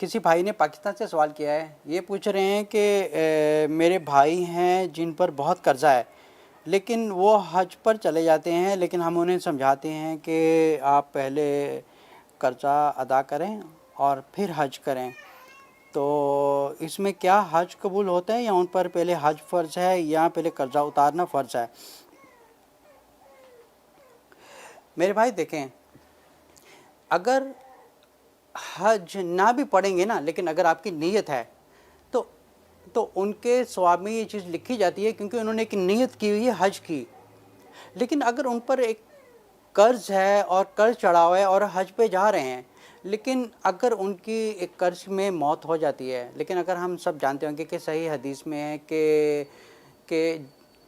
کسی بھائی نے پاکستان سے سوال کیا ہے، یہ پوچھ رہے ہیں کہ میرے بھائی ہیں جن پر بہت قرضہ ہے، لیکن وہ حج پر چلے جاتے ہیں، لیکن ہم انہیں سمجھاتے ہیں کہ آپ پہلے قرضہ ادا کریں اور پھر حج کریں، تو اس میں کیا حج قبول ہوتا ہے یا ان پر پہلے حج فرض ہے یا پہلے قرضہ اتارنا فرض ہے؟ میرے بھائی دیکھیں، اگر حج نہ بھی پڑھیں گے نا، لیکن اگر آپ کی نیت ہے تو ان کے ثواب میں یہ چیز لکھی جاتی ہے، کیونکہ انہوں نے ایک نیت کی ہوئی ہے حج کی۔ لیکن اگر ان پر ایک قرض ہے اور قرض چڑھا ہوا ہے اور حج پہ جا رہے ہیں، لیکن اگر ان کی ایک قرض میں موت ہو جاتی ہے، لیکن اگر ہم سب جانتے ہوں گے کہ صحیح حدیث میں ہے کہ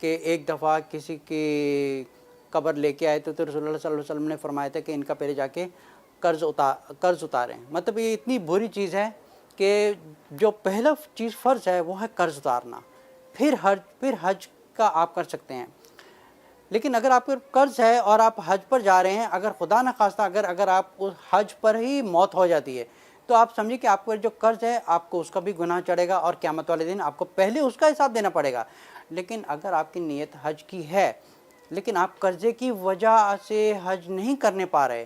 کہ ایک دفعہ کسی کی قبر لے کے آئے تو رسول اللہ صلی اللہ علیہ وسلم نے فرمایا تھا کہ ان کا پہلے جا کے قرض اتاریں۔ مطلب یہ اتنی بری چیز ہے کہ جو پہلا چیز فرض ہے وہ ہے قرض اتارنا، پھر حج کا آپ کر سکتے ہیں۔ لیکن اگر آپ پر قرض ہے اور آپ حج پر جا رہے ہیں، اگر خدا نخواستہ اگر آپ کو حج پر ہی موت ہو جاتی ہے، تو آپ سمجھیں کہ آپ پر جو قرض ہے آپ کو اس کا بھی گناہ چڑھے گا، اور قیامت والے دن آپ کو پہلے اس کا حساب دینا پڑے گا۔ لیکن اگر آپ کی نیت حج کی ہے، لیکن آپ قرضے کی وجہ سے حج نہیں کرنے پا رہے،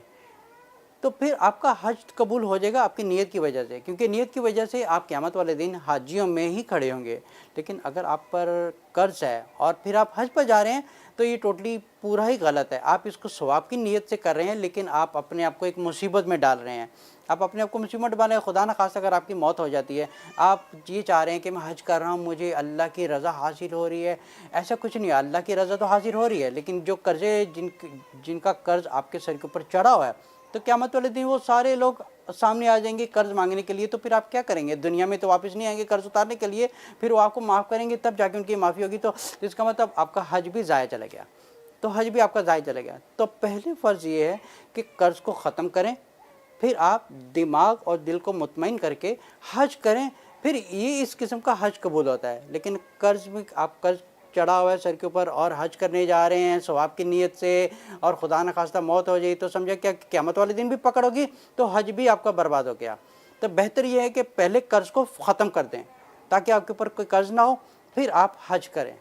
تو پھر آپ کا حج قبول ہو جائے گا آپ کی نیت کی وجہ سے، کیونکہ نیت کی وجہ سے آپ قیامت والے دن حاجیوں میں ہی کھڑے ہوں گے۔ لیکن اگر آپ پر قرض ہے اور پھر آپ حج پر جا رہے ہیں تو یہ ٹوٹلی پورا ہی غلط ہے۔ آپ اس کو ثواب کی نیت سے کر رہے ہیں، لیکن آپ اپنے آپ کو ایک مصیبت میں ڈال رہے ہیں۔ آپ اپنے آپ کو مصیبت ڈالیں، خدا نخواستہ اگر آپ کی موت ہو جاتی ہے، آپ یہ چاہ رہے ہیں کہ میں حج کر رہا ہوں، مجھے اللہ کی رضا حاصل ہو رہی ہے، ایسا کچھ نہیں ہے۔ اللہ کی رضا تو حاصل ہو رہی ہے، لیکن جو قرضے جن کا قرض آپ کے سر کے اوپر چڑھا ہوا ہے، تو قیامت والے دن وہ سارے لوگ سامنے آ جائیں گے قرض مانگنے کے لیے، تو پھر آپ کیا کریں گے؟ دنیا میں تو واپس نہیں آئیں گے قرض اتارنے کے لیے، پھر وہ آپ کو معاف کریں گے تب جا کے ان کی معافی ہوگی، تو اس کا مطلب آپ کا حج بھی ضائع چلا گیا، تو حج بھی آپ کا ضائع چلا گیا۔ تو پہلے فرض یہ ہے کہ قرض کو ختم کریں، پھر آپ دماغ اور دل کو مطمئن کر کے حج کریں، پھر یہ اس قسم کا حج قبول ہوتا ہے۔ لیکن قرض میں آپ قرض چڑھا ہوا ہے سر کے اوپر اور حج کرنے جا رہے ہیں ثواب کی نیت سے، اور خدا نخواستہ موت ہو جائے تو سمجھے کیا قیامت والے دن بھی پکڑ ہوگی، تو حج بھی آپ کا برباد ہو گیا۔ تو بہتر یہ ہے کہ پہلے قرض کو ختم کر دیں تاکہ آپ کے اوپر کوئی قرض نہ ہو، پھر آپ حج کریں۔